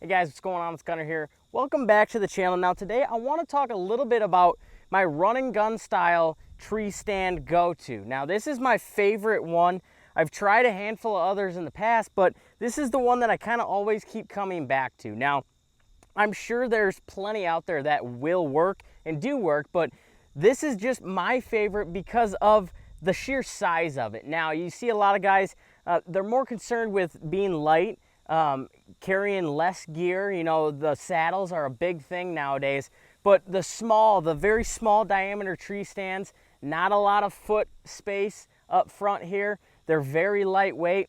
Hey guys, what's going on? It's Gunnar here. Welcome back to the channel. Now today I want to talk a little bit about my run and gun style tree stand go-to. Now this is my favorite one. I've tried a handful of others in the past, but this is the one that I kind of always keep coming back to. Now I'm sure there's plenty out there that will work and do work, but this is just my favorite because of the sheer size of it. Now you see a lot of guys, they're more concerned with being light, carrying less gear. You know, the saddles are a big thing nowadays, but the very small diameter tree stands, not a lot of foot space up front here. They're very lightweight,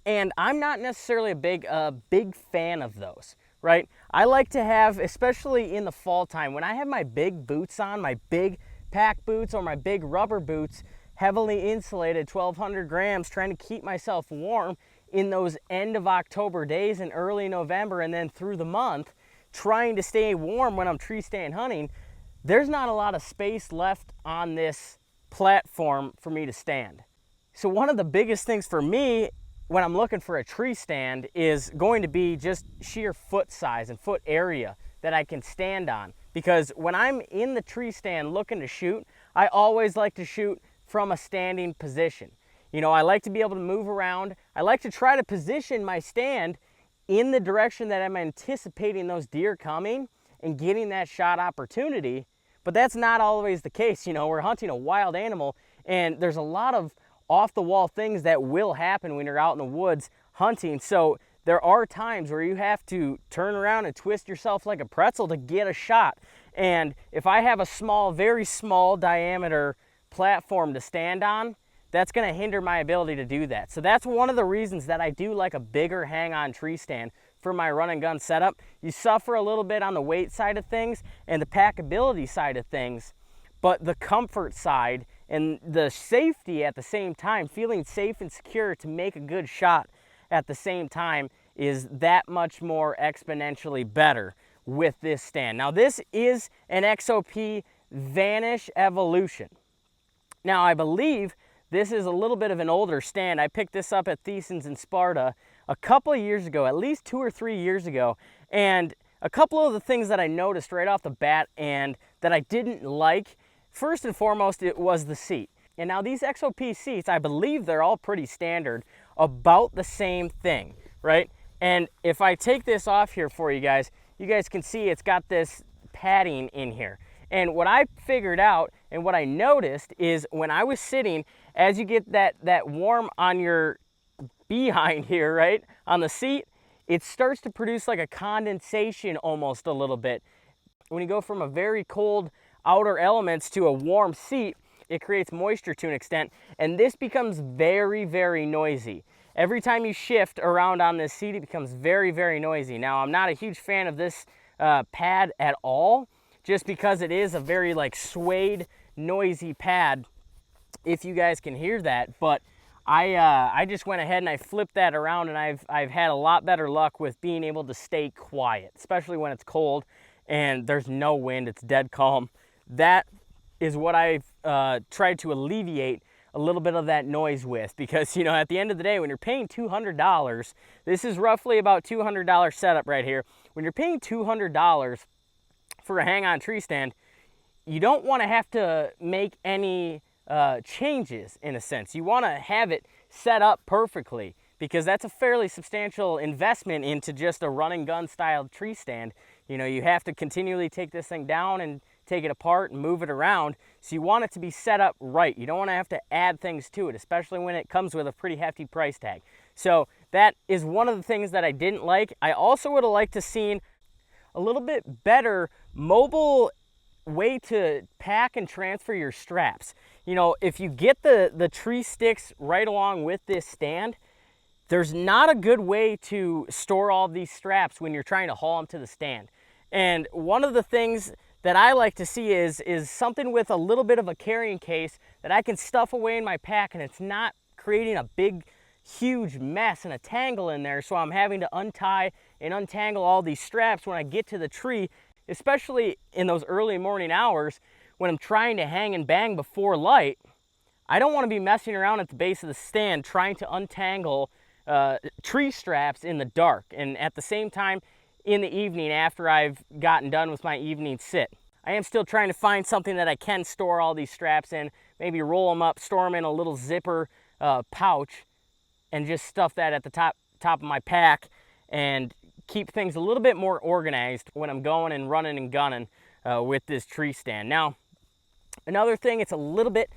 and I'm not necessarily a big fan of those, right? I like to have, especially in the fall time, when I have my big boots on, my big pack boots or my big rubber boots, heavily insulated, 1,200 grams, trying to keep myself warm in those end of October days and early November and then through the month, trying to stay warm when I'm tree stand hunting, there's not a lot of space left on this platform for me to stand. So one of the biggest things for me when I'm looking for a tree stand is going to be just sheer foot size and foot area that I can stand on. Because when I'm in the tree stand looking to shoot, I always like to shoot from a standing position. You know, I like to be able to move around. I like to try to position my stand in the direction that I'm anticipating those deer coming and getting that shot opportunity. But that's not always the case. You know, we're hunting a wild animal, and there's a lot of off-the-wall things that will happen when you're out in the woods hunting. So there are times where you have to turn around and twist yourself like a pretzel to get a shot. And if I have a small, very small diameter platform to stand on, that's going to hinder my ability to do that. So that's one of the reasons that I do like a bigger hang-on tree stand for my run and gun setup. You suffer a little bit on the weight side of things and the packability side of things, but the comfort side and the safety at the same time, feeling safe and secure to make a good shot at the same time, is that much more exponentially better with this stand. Now this is an XOP Vanish Evolution. Now I believe this is a little bit of an older stand. I picked this up at Thiessen's in Sparta a couple of years ago, at least 2 or 3 years ago. And a couple of the things that I noticed right off the bat and that I didn't like, first and foremost, it was the seat. And now these XOP seats, I believe they're all pretty standard, about the same thing, right? And if I take this off here for you guys can see it's got this padding in here. And what I figured out and what I noticed is when I was sitting, as you get that warm on your behind here, right, on the seat, it starts to produce like a condensation almost a little bit. When you go from a very cold outer elements to a warm seat, it creates moisture to an extent, and this becomes very, very noisy. Every time you shift around on this seat, it becomes very, very noisy. Now, I'm not a huge fan of this pad at all, just because it is a very like suede, noisy pad, if you guys can hear that. But I just went ahead and I flipped that around, and I've had a lot better luck with being able to stay quiet, especially when it's cold and there's no wind, it's dead calm. That is what I've tried to alleviate a little bit of that noise with, because, you know, at the end of the day, when you're paying $200, this is roughly about $200 setup right here. When you're paying $200 for a hang-on tree stand, you don't want to have to make any changes, in a sense. You want to have it set up perfectly, because that's a fairly substantial investment into just a run and gun style tree stand. You know, you have to continually take this thing down and take it apart and move it around. So you want it to be set up right. You don't want to have to add things to it, especially when it comes with a pretty hefty price tag. So that is one of the things that I didn't like. I also would have liked to seen a little bit better mobile way to pack and transfer your straps. You know, if you get the tree sticks right along with this stand, there's not a good way to store all these straps when you're trying to haul them to the stand. And one of the things that I like to see is something with a little bit of a carrying case that I can stuff away in my pack, and it's not creating a big, huge mess and a tangle in there, so I'm having to untie and untangle all these straps when I get to the tree, especially in those early morning hours when I'm trying to hang and bang before light. I don't want to be messing around at the base of the stand trying to untangle tree straps in the dark. And at the same time, in the evening after I've gotten done with my evening sit. I am still trying to find something that I can store all these straps in, maybe roll them up, store them in a little zipper pouch, and just stuff that at the top of my pack and keep things a little bit more organized when I'm going and running and gunning with this tree stand. Now, another thing, it's a little bit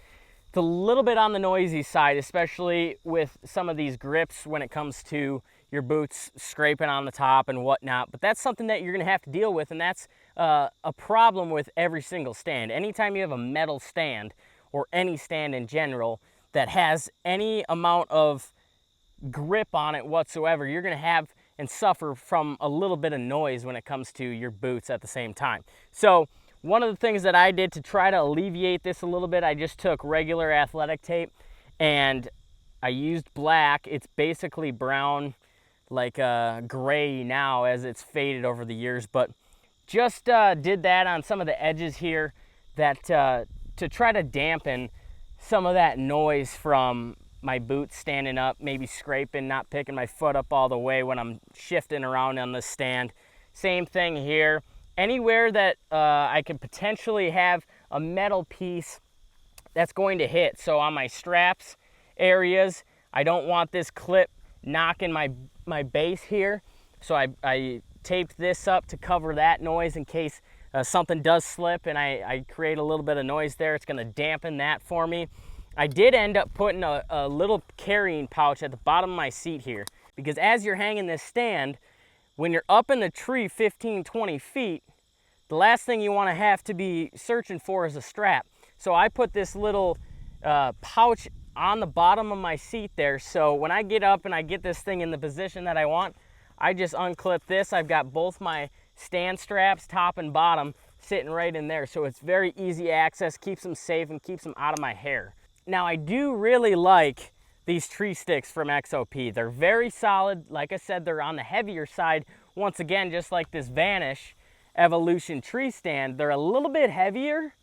on the noisy side, especially with some of these grips when it comes to your boots scraping on the top and whatnot, but that's something that you're gonna have to deal with, and that's a problem with every single stand. Anytime you have a metal stand, or any stand in general, that has any amount of grip on it whatsoever, you're gonna have and suffer from a little bit of noise when it comes to your boots at the same time. So one of the things that I did to try to alleviate this a little bit, I just took regular athletic tape and I used black. It's basically brown, like gray now as it's faded over the years, but just did that on some of the edges here that to try to dampen some of that noise from my boots standing up, maybe scraping, not picking my foot up all the way when I'm shifting around on the stand. Same thing here. Anywhere that I could potentially have a metal piece that's going to hit. So on my straps areas, I don't want this clip knocking my base here. So I taped this up to cover that noise in case something does slip and I create a little bit of noise there. It's gonna dampen that for me. I did end up putting a little carrying pouch at the bottom of my seat here, because as you're hanging this stand, when you're up in the tree 15, 20 feet, the last thing you want to have to be searching for is a strap. So I put this little pouch on the bottom of my seat there, so when I get up and I get this thing in the position that I want, I just unclip this. I've got both my stand straps, top and bottom, sitting right in there, so it's very easy access, keeps them safe and keeps them out of my hair. Now, I do really like these tree sticks from XOP. They're very solid. Like I said, they're on the heavier side. Once again, just like this Vanish Evolution tree stand, they're a little bit heavier,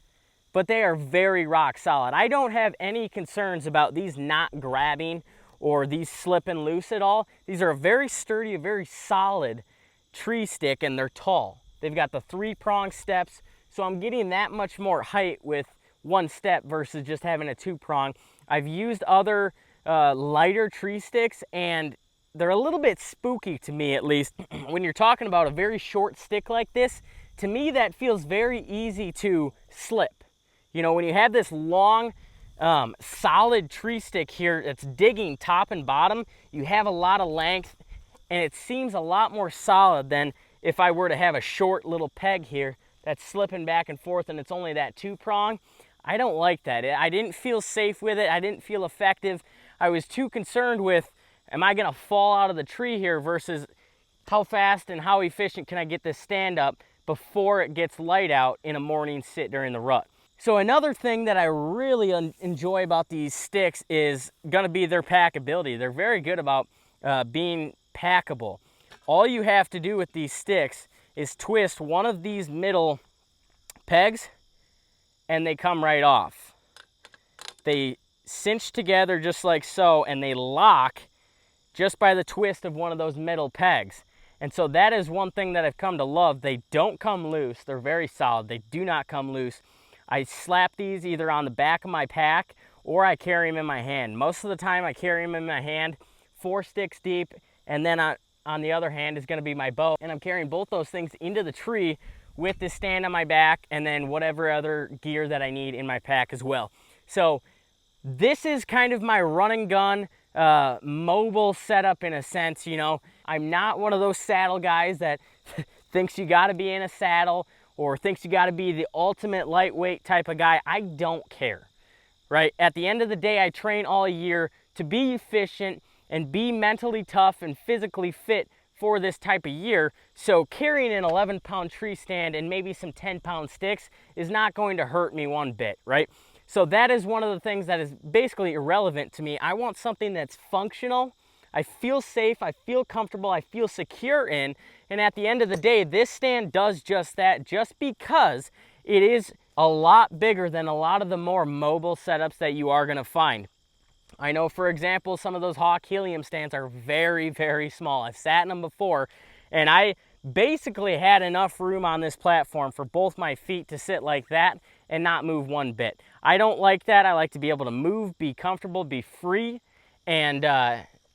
but they are very rock solid. I don't have any concerns about these not grabbing or these slipping loose at all. These are a very sturdy, very solid tree stick, and they're tall. They've got the 3-prong steps, so I'm getting that much more height with one step versus just having a 2-prong. I've used other lighter tree sticks, and they're a little bit spooky to me, at least. When you're talking about a very short stick like this, to me that feels very easy to slip. You know, when you have this long, solid tree stick here that's digging top and bottom, you have a lot of length, and it seems a lot more solid than if I were to have a short little peg here that's slipping back and forth and it's only that 2-prong. I don't like that. I didn't feel safe with it. I didn't feel effective. I was too concerned with, am I gonna fall out of the tree here versus how fast and how efficient can I get this stand up before it gets light out in a morning sit during the rut. So another thing that I really enjoy about these sticks is gonna be their packability. They're very good about being packable. All you have to do with these sticks is twist one of these middle pegs and they come right off. They cinch together just like so, and they lock just by the twist of one of those metal pegs. And so that is one thing that I've come to love. They don't come loose. They're very solid. They do not come loose. I slap these either on the back of my pack or I carry them in my hand. Most of the time I carry them in my hand, 4 sticks deep, and then on the other hand is gonna be my bow. And I'm carrying both those things into the tree with this stand on my back and then whatever other gear that I need in my pack as well. So this is kind of my run and gun mobile setup in a sense. You know, I'm not one of those saddle guys that thinks you got to be in a saddle or thinks you got to be the ultimate lightweight type of guy. I don't care, right? At the end of the day, I train all year to be efficient and be mentally tough and physically fit for this type of year. So carrying an 11-pound tree stand and maybe some 10-pound sticks is not going to hurt me one bit, right? So that is one of the things that is basically irrelevant to me. I want something that's functional, I feel safe, I feel comfortable, I feel secure in, and at the end of the day, this stand does just that, just because it is a lot bigger than a lot of the more mobile setups that you are gonna find. I know, for example, some of those Hawk Helium stands are very, very small. I've sat in them before, and I basically had enough room on this platform for both my feet to sit like that and not move one bit. I don't like that. I like to be able to move, be comfortable, be free, and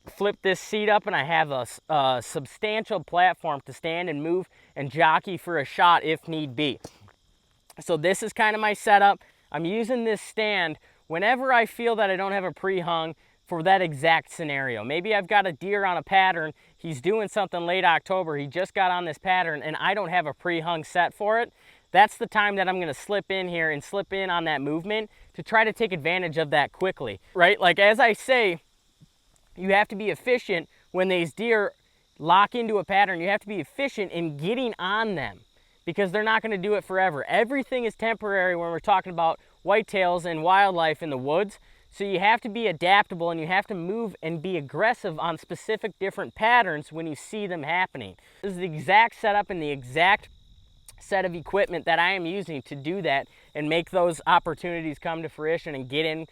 flip this seat up, and I have a substantial platform to stand and move and jockey for a shot if need be. So this is kind of my setup. I'm using this stand whenever I feel that I don't have a pre-hung for that exact scenario. Maybe I've got a deer on a pattern, he's doing something late October, he just got on this pattern and I don't have a pre-hung set for it. That's the time that I'm gonna slip in here and slip in on that movement to try to take advantage of that quickly, right? Like as I say, you have to be efficient when these deer lock into a pattern. You have to be efficient in getting on them because they're not gonna do it forever. Everything is temporary when we're talking about whitetails and wildlife in the woods. So you have to be adaptable and you have to move and be aggressive on specific different patterns when you see them happening. This is the exact setup and the exact set of equipment that I am using to do that and make those opportunities come to fruition and get in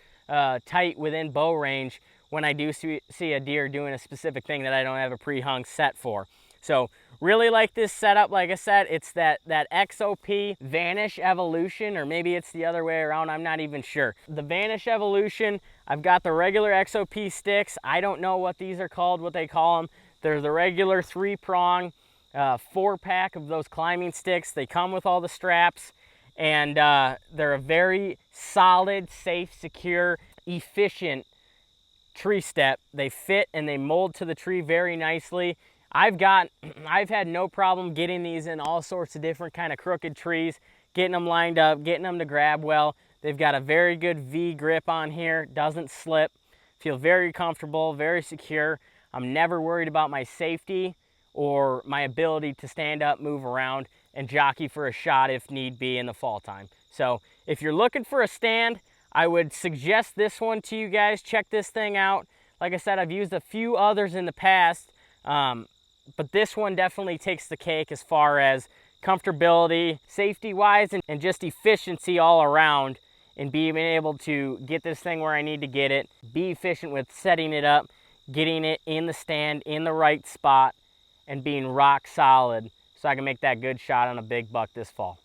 tight within bow range when I do see a deer doing a specific thing that I don't have a pre-hung set for. So really like this setup. Like I said, it's that XOP Vanish Evolution, or maybe it's the other way around, I'm not even sure. The Vanish Evolution, I've got the regular XOP sticks. I don't know what these are called, what they call them. They're the regular 3-prong 4-pack of those climbing sticks. They come with all the straps, and they're a very solid, safe, secure, efficient tree step. They fit and they mold to the tree very nicely. I've had no problem getting these in all sorts of different kind of crooked trees, getting them lined up, getting them to grab well. They've got a very good V grip on here, doesn't slip. Feel very comfortable, very secure. I'm never worried about my safety or my ability to stand up, move around, and jockey for a shot if need be in the fall time. So if you're looking for a stand, I would suggest this one to you guys. Check this thing out. Like I said, I've used a few others in the past, but this one definitely takes the cake as far as comfortability, safety-wise, and just efficiency all around, and being able to get this thing where I need to get it, be efficient with setting it up, getting it in the stand, in the right spot, and being rock solid so I can make that good shot on a big buck this fall.